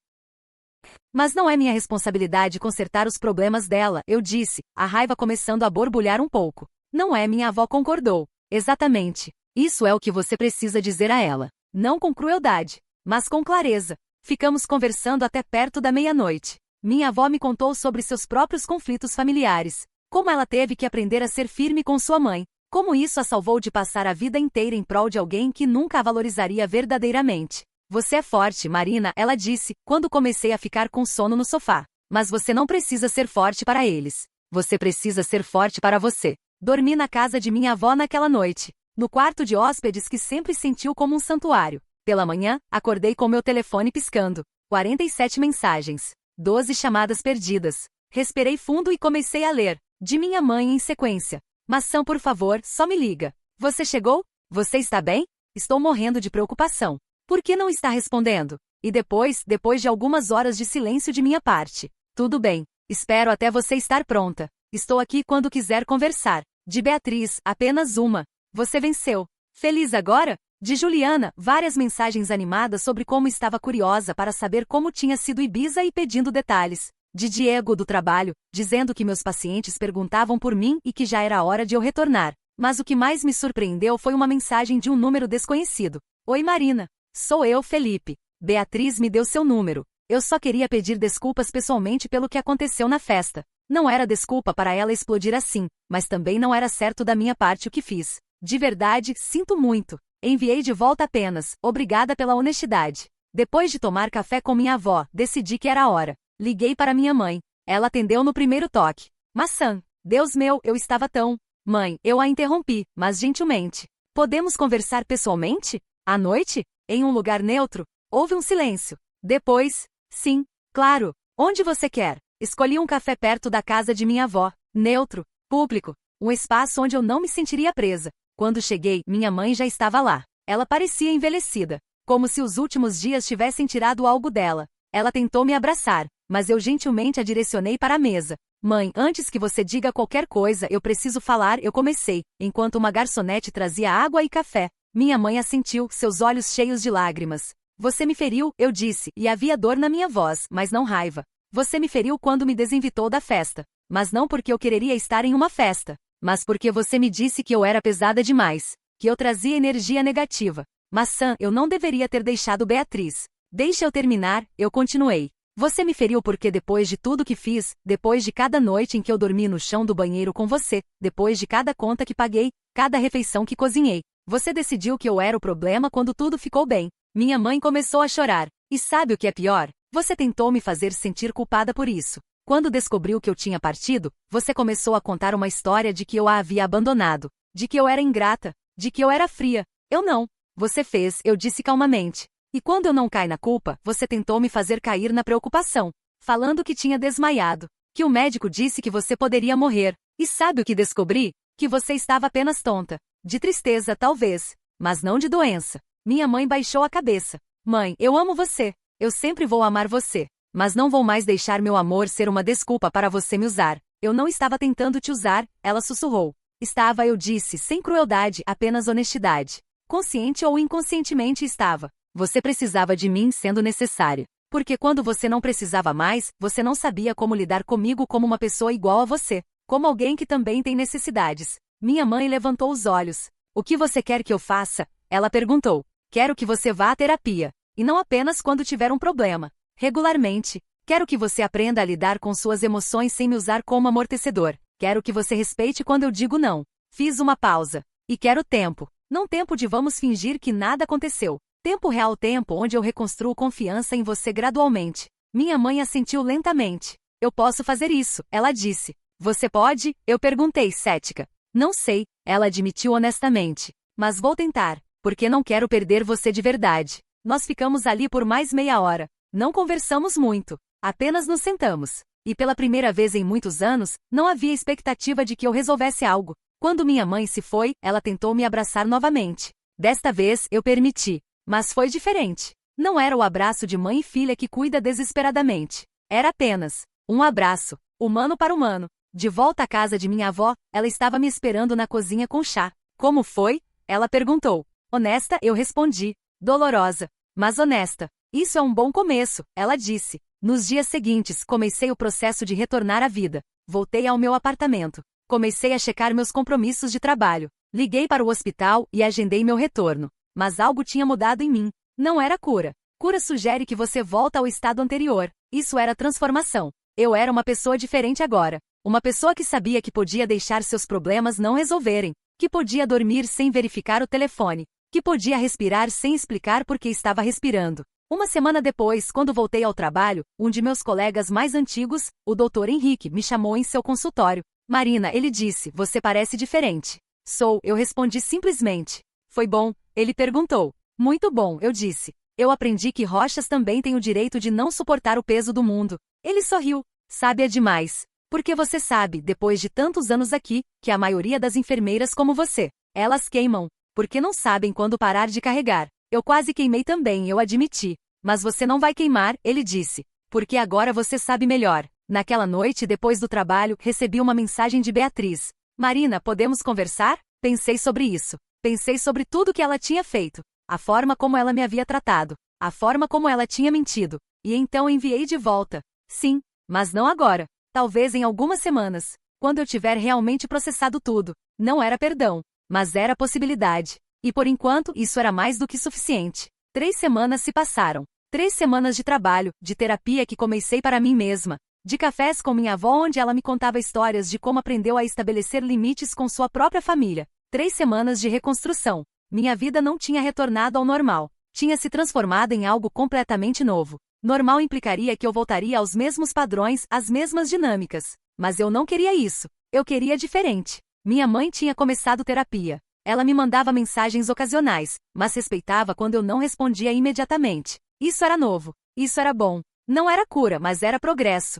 Mas não é minha responsabilidade consertar os problemas dela, eu disse, a raiva começando a borbulhar um pouco. Não é, minha avó concordou. Exatamente. Isso é o que você precisa dizer a ela. Não com crueldade, mas com clareza. Ficamos conversando até perto da meia-noite. Minha avó me contou sobre seus próprios conflitos familiares. Como ela teve que aprender a ser firme com sua mãe. Como isso a salvou de passar a vida inteira em prol de alguém que nunca a valorizaria verdadeiramente. Você é forte, Marina, ela disse, quando comecei a ficar com sono no sofá. Mas você não precisa ser forte para eles. Você precisa ser forte para você. Dormi na casa de minha avó naquela noite. No quarto de hóspedes que sempre sentiu como um santuário. Pela manhã, acordei com meu telefone piscando. 47 mensagens. 12 chamadas perdidas. Respirei fundo e comecei a ler. De minha mãe em sequência. Maçã, por favor, só me liga. Você chegou? Você está bem? Estou morrendo de preocupação. Por que não está respondendo? E depois de algumas horas de silêncio de minha parte. Tudo bem. Espero até você estar pronta. Estou aqui quando quiser conversar. De Beatriz, apenas uma. Você venceu. Feliz agora? De Juliana, várias mensagens animadas sobre como estava curiosa para saber como tinha sido Ibiza e pedindo detalhes. De Diego, do trabalho, dizendo que meus pacientes perguntavam por mim e que já era hora de eu retornar. Mas o que mais me surpreendeu foi uma mensagem de um número desconhecido. Oi, Marina. Sou eu, Felipe. Beatriz me deu seu número. Eu só queria pedir desculpas pessoalmente pelo que aconteceu na festa. Não era desculpa para ela explodir assim, mas também não era certo da minha parte o que fiz. De verdade, sinto muito. Enviei de volta apenas, obrigada pela honestidade. Depois de tomar café com minha avó, decidi que era a hora. Liguei para minha mãe. Ela atendeu no primeiro toque. Maçã. Deus meu, eu estava tão... Mãe, eu a interrompi, mas gentilmente. Podemos conversar pessoalmente? À noite? Em um lugar neutro? Houve um silêncio. Depois, sim, claro. Onde você quer? Escolhi um café perto da casa de minha avó. Neutro, público, um espaço onde eu não me sentiria presa. Quando cheguei, minha mãe já estava lá. Ela parecia envelhecida, como se os últimos dias tivessem tirado algo dela. Ela tentou me abraçar, mas eu gentilmente a direcionei para a mesa. Mãe, antes que você diga qualquer coisa, eu preciso falar, eu comecei, enquanto uma garçonete trazia água e café. Minha mãe assentiu, seus olhos cheios de lágrimas. Você me feriu, eu disse, e havia dor na minha voz, mas não raiva. Você me feriu quando me desinvitou da festa. Mas não porque eu quereria estar em uma festa, mas porque você me disse que eu era pesada demais, que eu trazia energia negativa. Mas Sam, eu não deveria ter deixado Beatriz. Deixe eu terminar, eu continuei. Você me feriu porque depois de tudo que fiz, depois de cada noite em que eu dormi no chão do banheiro com você, depois de cada conta que paguei, cada refeição que cozinhei, você decidiu que eu era o problema quando tudo ficou bem. Minha mãe começou a chorar. E sabe o que é pior? Você tentou me fazer sentir culpada por isso. Quando descobriu que eu tinha partido, você começou a contar uma história de que eu a havia abandonado, de que eu era ingrata, de que eu era fria. Eu não. Você fez, eu disse calmamente. E quando eu não caí na culpa, você tentou me fazer cair na preocupação, falando que tinha desmaiado, que o médico disse que você poderia morrer. E sabe o que descobri? Que você estava apenas tonta. De tristeza, talvez, mas não de doença. Minha mãe baixou a cabeça. Mãe, eu amo você. Eu sempre vou amar você. Mas não vou mais deixar meu amor ser uma desculpa para você me usar. Eu não estava tentando te usar, ela sussurrou. Estava, eu disse, sem crueldade, apenas honestidade. Consciente ou inconscientemente estava. Você precisava de mim sendo necessária. Porque quando você não precisava mais, você não sabia como lidar comigo como uma pessoa igual a você. Como alguém que também tem necessidades. Minha mãe levantou os olhos. O que você quer que eu faça? Ela perguntou. Quero que você vá à terapia. E não apenas quando tiver um problema. Regularmente. Quero que você aprenda a lidar com suas emoções sem me usar como amortecedor. Quero que você respeite quando eu digo não. Fiz uma pausa. E quero tempo. Não tempo de vamos fingir que nada aconteceu. Tempo real, tempo onde eu reconstruo confiança em você gradualmente. Minha mãe assentiu lentamente. Eu posso fazer isso, ela disse. Você pode? Eu perguntei, cética. Não sei, ela admitiu honestamente. Mas vou tentar, porque não quero perder você de verdade. Nós ficamos ali por mais meia hora. Não conversamos muito. Apenas nos sentamos. E pela primeira vez em muitos anos, não havia expectativa de que eu resolvesse algo. Quando minha mãe se foi, ela tentou me abraçar novamente. Desta vez, eu permiti. Mas foi diferente. Não era o abraço de mãe e filha que cuida desesperadamente. Era apenas um abraço, humano para humano. De volta à casa de minha avó, ela estava me esperando na cozinha com chá. Como foi? Ela perguntou. Honesta, eu respondi. Dolorosa, mas honesta. Isso é um bom começo, ela disse. Nos dias seguintes, comecei o processo de retornar à vida. Voltei ao meu apartamento. Comecei a checar meus compromissos de trabalho. Liguei para o hospital e agendei meu retorno. Mas algo tinha mudado em mim. Não era cura. Cura sugere que você volta ao estado anterior. Isso era transformação. Eu era uma pessoa diferente agora. Uma pessoa que sabia que podia deixar seus problemas não resolverem. Que podia dormir sem verificar o telefone. Que podia respirar sem explicar por que estava respirando. Uma semana depois, quando voltei ao trabalho, um de meus colegas mais antigos, o Dr. Henrique, me chamou em seu consultório. Marina, ele disse, você parece diferente. Sou, eu respondi simplesmente. Foi bom? Ele perguntou. Muito bom, eu disse. Eu aprendi que rochas também têm o direito de não suportar o peso do mundo. Ele sorriu. Sábia demais. Porque você sabe, depois de tantos anos aqui, que a maioria das enfermeiras como você, elas queimam. Porque não sabem quando parar de carregar. Eu quase queimei também, eu admiti. Mas você não vai queimar, ele disse. Porque agora você sabe melhor. Naquela noite, depois do trabalho, recebi uma mensagem de Beatriz. Marina, podemos conversar? Pensei sobre isso. Pensei sobre tudo que ela tinha feito. A forma como ela me havia tratado. A forma como ela tinha mentido. E então enviei de volta. Sim, mas não agora. Talvez em algumas semanas. Quando eu tiver realmente processado tudo. Não era perdão, mas era possibilidade. E por enquanto, isso era mais do que suficiente. 3 semanas se passaram. 3 semanas de trabalho, de terapia que comecei para mim mesma. De cafés com minha avó onde ela me contava histórias de como aprendeu a estabelecer limites com sua própria família. 3 semanas de reconstrução. Minha vida não tinha retornado ao normal. Tinha se transformado em algo completamente novo. Normal implicaria que eu voltaria aos mesmos padrões, às mesmas dinâmicas. Mas eu não queria isso. Eu queria diferente. Minha mãe tinha começado terapia. Ela me mandava mensagens ocasionais, mas respeitava quando eu não respondia imediatamente. Isso era novo. Isso era bom. Não era cura, mas era progresso.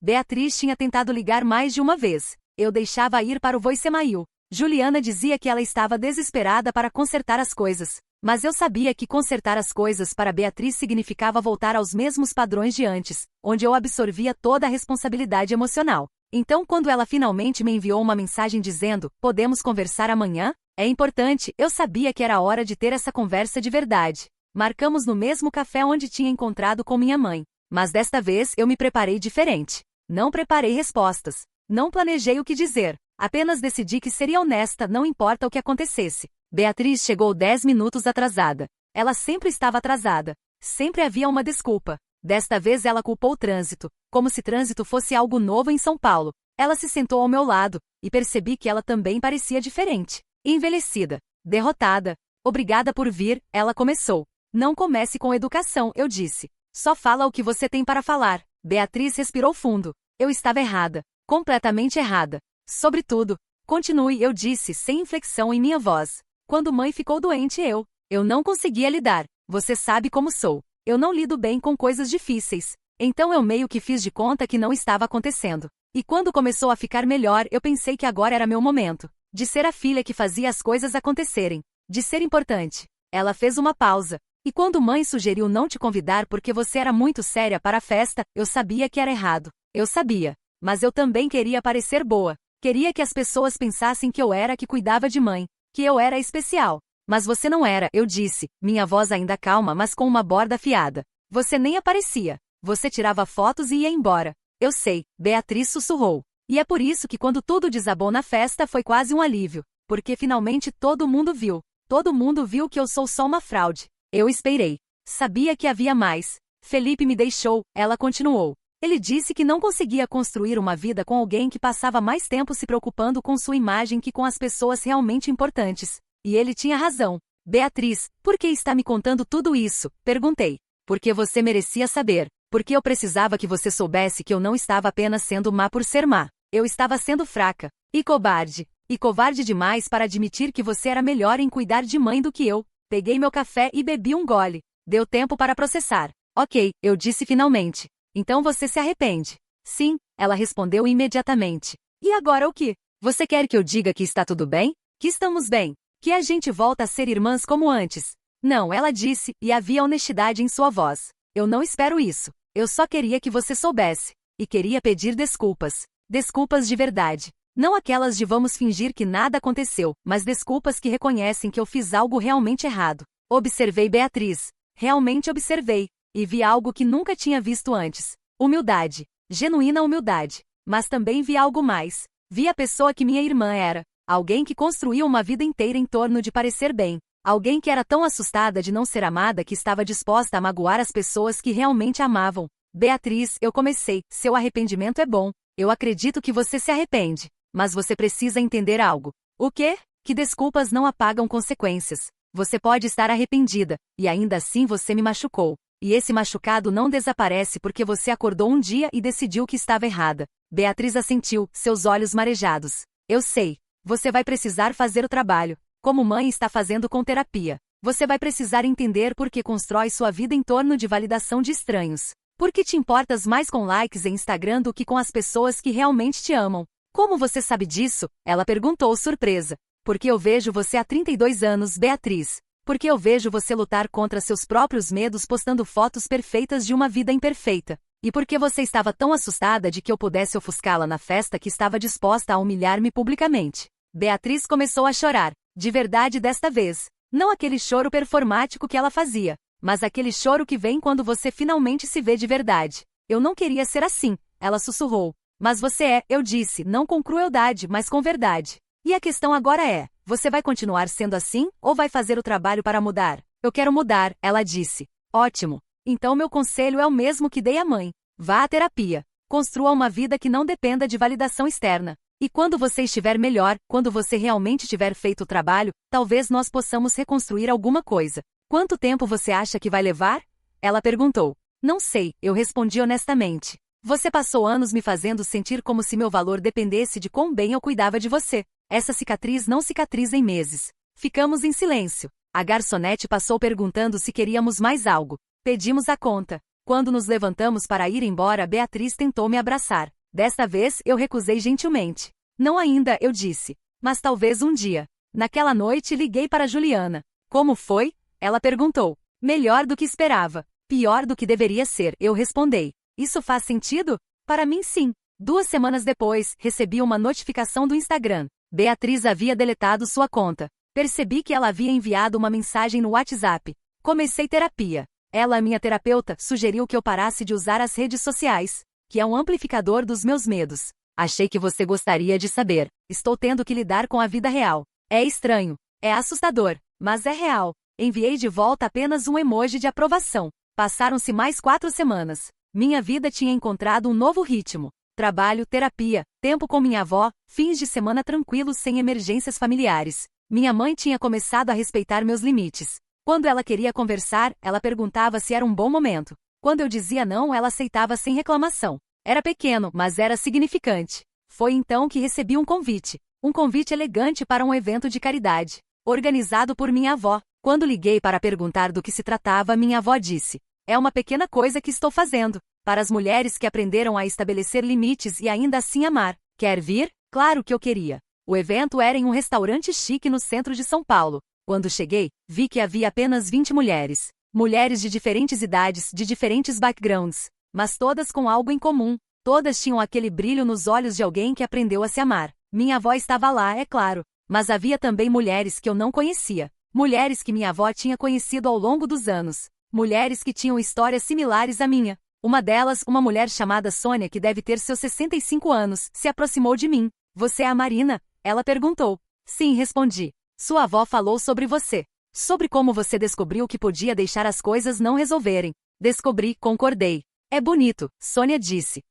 Beatriz tinha tentado ligar mais de uma vez. Eu deixava ir para o voicemail. Juliana dizia que ela estava desesperada para consertar as coisas. Mas eu sabia que consertar as coisas para Beatriz significava voltar aos mesmos padrões de antes, onde eu absorvia toda a responsabilidade emocional. Então, quando ela finalmente me enviou uma mensagem dizendo: "Podemos conversar amanhã?", é importante, eu sabia que era hora de ter essa conversa de verdade. Marcamos no mesmo café onde tinha encontrado com minha mãe. Mas desta vez eu me preparei diferente. Não preparei respostas. Não planejei o que dizer. Apenas decidi que seria honesta, não importa o que acontecesse. Beatriz chegou 10 minutos atrasada. Ela sempre estava atrasada. Sempre havia uma desculpa. Desta vez ela culpou o trânsito, como se trânsito fosse algo novo em São Paulo. Ela se sentou ao meu lado, e percebi que ela também parecia diferente. Envelhecida. Derrotada. Obrigada por vir, ela começou. Não comece com educação, eu disse. Só fala o que você tem para falar. Beatriz respirou fundo. Eu estava errada. Completamente errada. Sobretudo. Continue, eu disse, sem inflexão em minha voz. Quando mãe ficou doente eu não conseguia lidar. Você sabe como sou. Eu não lido bem com coisas difíceis. Então eu meio que fiz de conta que não estava acontecendo. E quando começou a ficar melhor, eu pensei que agora era meu momento. De ser a filha que fazia as coisas acontecerem. De ser importante. Ela fez uma pausa. E quando mãe sugeriu não te convidar porque você era muito séria para a festa, eu sabia que era errado. Eu sabia. Mas eu também queria parecer boa. Queria que as pessoas pensassem que eu era a que cuidava de mãe. Que eu era especial. Mas você não era, eu disse, minha voz ainda calma mas com uma borda afiada. Você nem aparecia. Você tirava fotos e ia embora. Eu sei, Beatriz sussurrou. E é por isso que quando tudo desabou na festa foi quase um alívio. Porque finalmente todo mundo viu. Todo mundo viu que eu sou só uma fraude. Eu esperei. Sabia que havia mais. Felipe me deixou, ela continuou. Ele disse que não conseguia construir uma vida com alguém que passava mais tempo se preocupando com sua imagem que com as pessoas realmente importantes. E ele tinha razão. Beatriz, por que está me contando tudo isso? Perguntei. Porque você merecia saber. Porque eu precisava que você soubesse que eu não estava apenas sendo má por ser má. Eu estava sendo fraca. E covarde. E covarde demais para admitir que você era melhor em cuidar de mãe do que eu. Peguei meu café e bebi um gole. Deu tempo para processar. Ok, eu disse finalmente. Então você se arrepende? Sim, ela respondeu imediatamente. E agora o que? Você quer que eu diga que está tudo bem? Que estamos bem? Que a gente volta a ser irmãs como antes? Não, ela disse, e havia honestidade em sua voz. Eu não espero isso. Eu só queria que você soubesse. E queria pedir desculpas. Desculpas de verdade. Não aquelas de vamos fingir que nada aconteceu, mas desculpas que reconhecem que eu fiz algo realmente errado. Observei Beatriz. Realmente observei. E vi algo que nunca tinha visto antes. Humildade. Genuína humildade. Mas também vi algo mais. Vi a pessoa que minha irmã era. Alguém que construiu uma vida inteira em torno de parecer bem. Alguém que era tão assustada de não ser amada que estava disposta a magoar as pessoas que realmente amavam. Beatriz, eu comecei. Seu arrependimento é bom. Eu acredito que você se arrepende. Mas você precisa entender algo. O quê? Que desculpas não apagam consequências. Você pode estar arrependida, e ainda assim você me machucou. E esse machucado não desaparece porque você acordou um dia e decidiu que estava errada. Beatriz assentiu, seus olhos marejados. Eu sei. Você vai precisar fazer o trabalho. Como mãe está fazendo com terapia. Você vai precisar entender por que constrói sua vida em torno de validação de estranhos. Por que te importas mais com likes em Instagram do que com as pessoas que realmente te amam? Como você sabe disso? Ela perguntou surpresa. Porque eu vejo você há 32 anos, Beatriz. Porque eu vejo você lutar contra seus próprios medos postando fotos perfeitas de uma vida imperfeita. E porque você estava tão assustada de que eu pudesse ofuscá-la na festa que estava disposta a humilhar-me publicamente. Beatriz começou a chorar. De verdade desta vez. Não aquele choro performático que ela fazia. Mas aquele choro que vem quando você finalmente se vê de verdade. Eu não queria ser assim, ela sussurrou. Mas você é, eu disse, não com crueldade, mas com verdade. E a questão agora é, você vai continuar sendo assim, ou vai fazer o trabalho para mudar? Eu quero mudar, ela disse. Ótimo. Então meu conselho é o mesmo que dei à mãe. Vá à terapia. Construa uma vida que não dependa de validação externa. E quando você estiver melhor, quando você realmente tiver feito o trabalho, talvez nós possamos reconstruir alguma coisa. Quanto tempo você acha que vai levar? Ela perguntou. Não sei, eu respondi honestamente. Você passou anos me fazendo sentir como se meu valor dependesse de quão bem eu cuidava de você. Essa cicatriz não cicatriza em meses. Ficamos em silêncio. A garçonete passou perguntando se queríamos mais algo. Pedimos a conta. Quando nos levantamos para ir embora, Beatriz tentou me abraçar. Desta vez, eu recusei gentilmente. Não ainda, eu disse. Mas talvez um dia. Naquela noite, liguei para Juliana. Como foi? Ela perguntou. Melhor do que esperava. Pior do que deveria ser, eu respondi. Isso faz sentido? Para mim, sim. 2 semanas depois, recebi uma notificação do Instagram. Beatriz havia deletado sua conta. Percebi que ela havia enviado uma mensagem no WhatsApp. Comecei terapia. Ela, minha terapeuta, sugeriu que eu parasse de usar as redes sociais, que é um amplificador dos meus medos. Achei que você gostaria de saber. Estou tendo que lidar com a vida real. É estranho. É assustador. Mas é real. Enviei de volta apenas um emoji de aprovação. Passaram-se mais 4 semanas. Minha vida tinha encontrado um novo ritmo. Trabalho, terapia, tempo com minha avó, fins de semana tranquilos sem emergências familiares. Minha mãe tinha começado a respeitar meus limites. Quando ela queria conversar, ela perguntava se era um bom momento. Quando eu dizia não, ela aceitava sem reclamação. Era pequeno, mas era significante. Foi então que recebi um convite. Um convite elegante para um evento de caridade, organizado por minha avó. Quando liguei para perguntar do que se tratava, minha avó disse: é uma pequena coisa que estou fazendo, para as mulheres que aprenderam a estabelecer limites e ainda assim amar. Quer vir? Claro que eu queria. O evento era em um restaurante chique no centro de São Paulo. Quando cheguei, vi que havia apenas 20 mulheres. Mulheres de diferentes idades, de diferentes backgrounds, mas todas com algo em comum. Todas tinham aquele brilho nos olhos de alguém que aprendeu a se amar. Minha avó estava lá, é claro, mas havia também mulheres que eu não conhecia. Mulheres que minha avó tinha conhecido ao longo dos anos. Mulheres que tinham histórias similares à minha. Uma delas, uma mulher chamada Sônia, que deve ter seus 65 anos, se aproximou de mim. Você é a Marina? Ela perguntou. Sim, respondi. Sua avó falou sobre você. Sobre como você descobriu que podia deixar as coisas não resolverem. Descobri, concordei. É bonito, Sônia disse.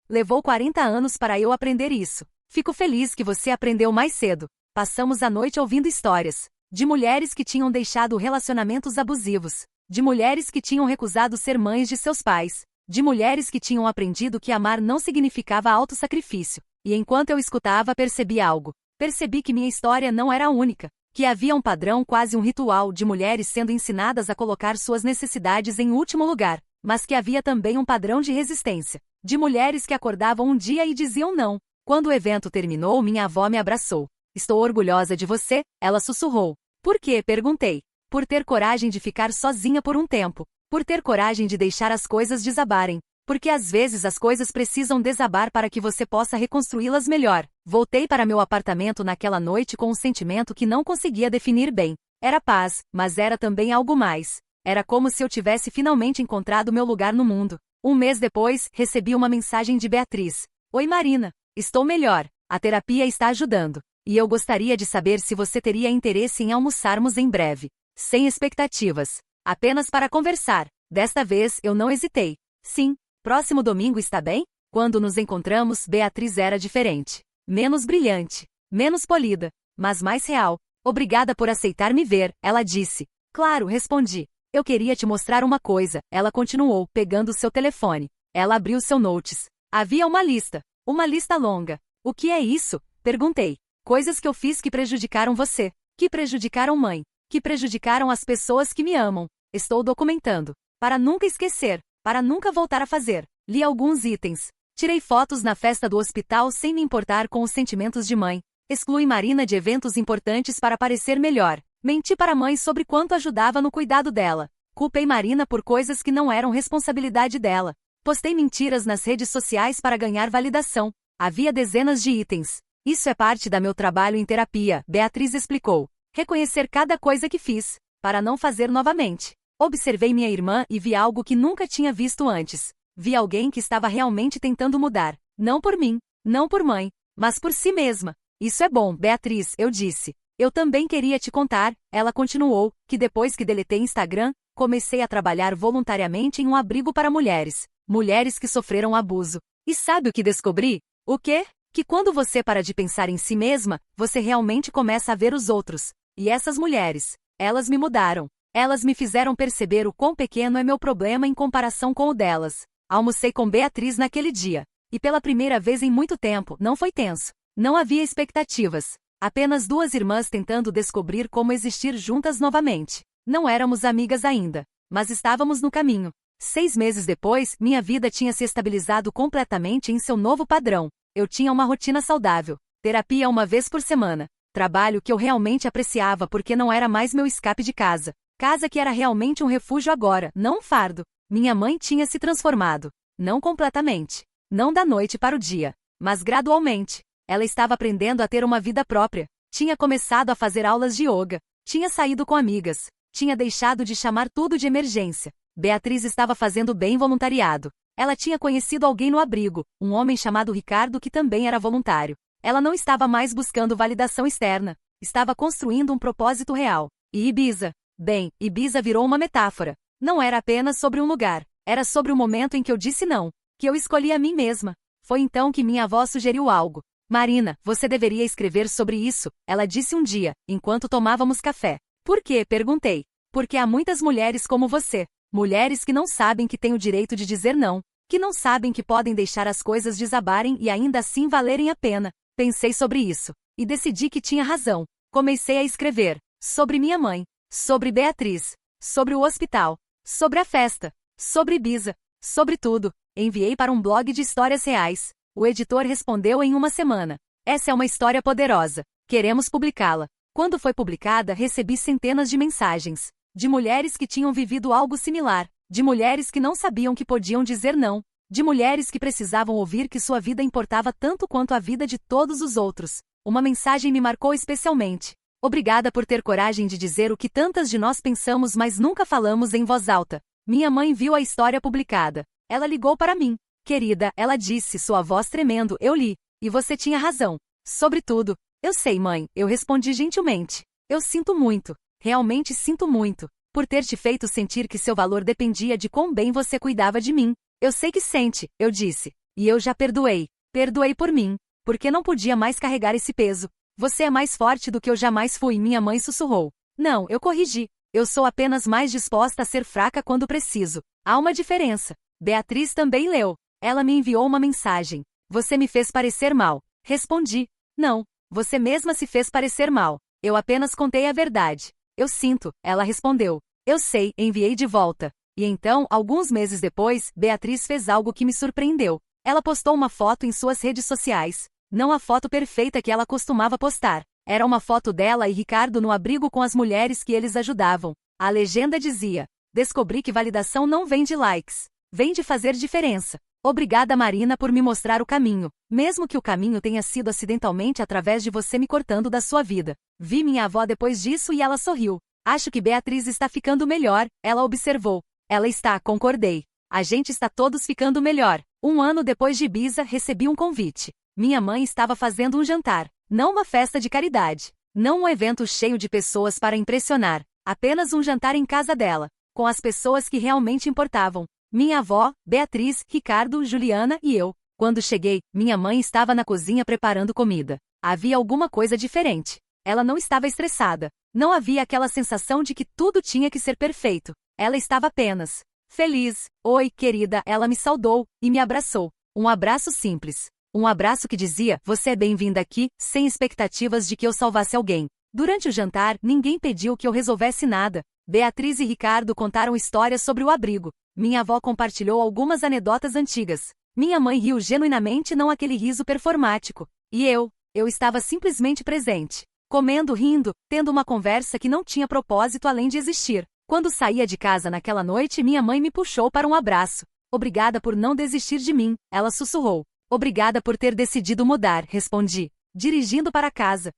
Levou 40 anos para eu aprender isso. Fico feliz que você aprendeu mais cedo. Passamos a noite ouvindo histórias. De mulheres que tinham deixado relacionamentos abusivos. De mulheres que tinham recusado ser mães de seus pais. De mulheres que tinham aprendido que amar não significava autossacrifício. E enquanto eu escutava, percebi algo. Percebi que minha história não era a única. Que havia um padrão, quase um ritual, de mulheres sendo ensinadas a colocar suas necessidades em último lugar. Mas que havia também um padrão de resistência. De mulheres que acordavam um dia e diziam não. Quando o evento terminou, minha avó me abraçou. Estou orgulhosa de você, ela sussurrou. Por quê? Perguntei. Por ter coragem de ficar sozinha por um tempo. Por ter coragem de deixar as coisas desabarem. Porque às vezes as coisas precisam desabar para que você possa reconstruí-las melhor. Voltei para meu apartamento naquela noite com um sentimento que não conseguia definir bem. Era paz, mas era também algo mais. Era como se eu tivesse finalmente encontrado meu lugar no mundo. Um mês depois, recebi uma mensagem de Beatriz. Oi Marina, estou melhor. A terapia está ajudando. E eu gostaria de saber se você teria interesse em almoçarmos em breve. Sem expectativas. Apenas para conversar. Desta vez, eu não hesitei. Sim. Próximo domingo está bem? Quando nos encontramos, Beatriz era diferente. Menos brilhante. Menos polida. Mas mais real. Obrigada por aceitar me ver, ela disse. Claro, respondi. Eu queria te mostrar uma coisa, ela continuou, pegando seu telefone. Ela abriu seu notes. Havia uma lista. Uma lista longa. O que é isso? Perguntei. Coisas que eu fiz que prejudicaram você. Que prejudicaram mãe. Que prejudicaram as pessoas que me amam. Estou documentando. Para nunca esquecer. Para nunca voltar a fazer. Li alguns itens. Tirei fotos na festa do hospital sem me importar com os sentimentos de mãe. Excluí Marina de eventos importantes para parecer melhor. Menti para a mãe sobre quanto ajudava no cuidado dela. Culpei Marina por coisas que não eram responsabilidade dela. Postei mentiras nas redes sociais para ganhar validação. Havia dezenas de itens. Isso é parte da meu trabalho em terapia, Beatriz explicou. Reconhecer cada coisa que fiz, para não fazer novamente. Observei minha irmã e vi algo que nunca tinha visto antes. Vi alguém que estava realmente tentando mudar. Não por mim, não por mãe, mas por si mesma. Isso é bom, Beatriz, eu disse. Eu também queria te contar, ela continuou, que depois que deletei Instagram, comecei a trabalhar voluntariamente em um abrigo para mulheres. Mulheres que sofreram abuso. E sabe o que descobri? O quê? Que quando você para de pensar em si mesma, você realmente começa a ver os outros. E essas mulheres, elas me mudaram. Elas me fizeram perceber o quão pequeno é meu problema em comparação com o delas. Almocei com Beatriz naquele dia. E pela primeira vez em muito tempo, não foi tenso. Não havia expectativas. Apenas duas irmãs tentando descobrir como existir juntas novamente. Não éramos amigas ainda, mas estávamos no caminho. 6 meses depois, minha vida tinha se estabilizado completamente em seu novo padrão. Eu tinha uma rotina saudável, terapia uma vez por semana, trabalho que eu realmente apreciava porque não era mais meu escape de casa. Casa que era realmente um refúgio agora, não um fardo. Minha mãe tinha se transformado. Não completamente. Não da noite para o dia, mas gradualmente. Ela estava aprendendo a ter uma vida própria. Tinha começado a fazer aulas de yoga. Tinha saído com amigas. Tinha deixado de chamar tudo de emergência. Beatriz estava fazendo bem voluntariado. Ela tinha conhecido alguém no abrigo, um homem chamado Ricardo que também era voluntário. Ela não estava mais buscando validação externa. Estava construindo um propósito real. E Ibiza? Bem, Ibiza virou uma metáfora. Não era apenas sobre um lugar. Era sobre o momento em que eu disse não. Que eu escolhi a mim mesma. Foi então que minha avó sugeriu algo. Marina, você deveria escrever sobre isso, ela disse um dia, enquanto tomávamos café. Por quê? Perguntei. Porque há muitas mulheres como você. Mulheres que não sabem que têm o direito de dizer não. Que não sabem que podem deixar as coisas desabarem e ainda assim valerem a pena. Pensei sobre isso. E decidi que tinha razão. Comecei a escrever. Sobre minha mãe. Sobre Beatriz. Sobre o hospital. Sobre a festa. Sobre Ibiza. Sobre tudo. Enviei para um blog de histórias reais. O editor respondeu em uma semana. Essa é uma história poderosa. Queremos publicá-la. Quando foi publicada, recebi centenas de mensagens. De mulheres que tinham vivido algo similar. De mulheres que não sabiam que podiam dizer não. De mulheres que precisavam ouvir que sua vida importava tanto quanto a vida de todos os outros. Uma mensagem me marcou especialmente. Obrigada por ter coragem de dizer o que tantas de nós pensamos, mas nunca falamos em voz alta. Minha mãe viu a história publicada. Ela ligou para mim. Querida, ela disse, sua voz tremendo, eu li. E você tinha razão. Sobretudo. Eu sei, mãe, eu respondi gentilmente. Eu sinto muito. Realmente sinto muito. Por ter te feito sentir que seu valor dependia de quão bem você cuidava de mim. Eu sei que sente, eu disse. E eu já perdoei. Perdoei por mim. Porque não podia mais carregar esse peso. Você é mais forte do que eu jamais fui, minha mãe sussurrou. Não, eu corrigi. Eu sou apenas mais disposta a ser fraca quando preciso. Há uma diferença. Beatriz também leu. Ela me enviou uma mensagem. Você me fez parecer mal. Respondi. Não, você mesma se fez parecer mal. Eu apenas contei a verdade. Eu sinto, ela respondeu. Eu sei, enviei de volta. E então, alguns meses depois, Beatriz fez algo que me surpreendeu. Ela postou uma foto em suas redes sociais. Não a foto perfeita que ela costumava postar. Era uma foto dela e Ricardo no abrigo com as mulheres que eles ajudavam. A legenda dizia: descobri que validação não vem de likes. Vem de fazer diferença. Obrigada, Marina, por me mostrar o caminho, mesmo que o caminho tenha sido acidentalmente através de você me cortando da sua vida. Vi minha avó depois disso e ela sorriu. Acho que Beatriz está ficando melhor, ela observou. Ela está, concordei. A gente está todos ficando melhor. 1 ano depois de Ibiza, recebi um convite. Minha mãe estava fazendo um jantar, não uma festa de caridade, não um evento cheio de pessoas para impressionar, apenas um jantar em casa dela, com as pessoas que realmente importavam. Minha avó, Beatriz, Ricardo, Juliana e eu. Quando cheguei, minha mãe estava na cozinha preparando comida. Havia alguma coisa diferente. Ela não estava estressada. Não havia aquela sensação de que tudo tinha que ser perfeito. Ela estava apenas feliz. Oi, querida, ela me saudou e me abraçou. Um abraço simples. Um abraço que dizia, você é bem-vinda aqui, sem expectativas de que eu salvasse alguém. Durante o jantar, ninguém pediu que eu resolvesse nada. Beatriz e Ricardo contaram histórias sobre o abrigo. Minha avó compartilhou algumas anedotas antigas. Minha mãe riu genuinamente, não aquele riso performático. E eu estava simplesmente presente. Comendo, rindo, tendo uma conversa que não tinha propósito além de existir. Quando saía de casa naquela noite, minha mãe me puxou para um abraço. Obrigada por não desistir de mim, ela sussurrou. Obrigada por ter decidido mudar, respondi, dirigindo para casa.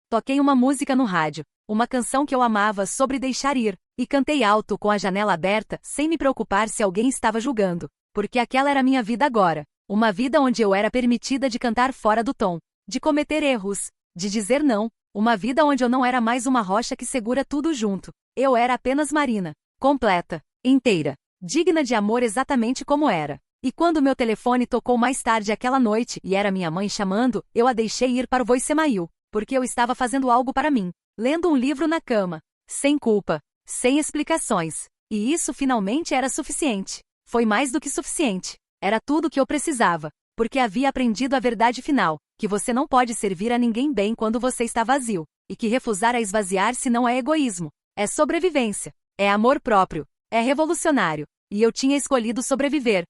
Toquei uma música no rádio, uma canção que eu amava sobre deixar ir, e cantei alto com a janela aberta, sem me preocupar se alguém estava julgando, porque aquela era minha vida agora, uma vida onde eu era permitida de cantar fora do tom, de cometer erros, de dizer não, uma vida onde eu não era mais uma rocha que segura tudo junto, eu era apenas Marina, completa, inteira, digna de amor exatamente como era. E quando meu telefone tocou mais tarde aquela noite e era minha mãe chamando, eu a deixei ir para o voicemail, porque eu estava fazendo algo para mim, lendo um livro na cama, sem culpa, sem explicações. E isso finalmente era suficiente. Foi mais do que suficiente. Era tudo o que eu precisava, porque havia aprendido a verdade final, que você não pode servir a ninguém bem quando você está vazio, e que recusar a esvaziar-se não é egoísmo, é sobrevivência, é amor próprio, é revolucionário, e eu tinha escolhido sobreviver,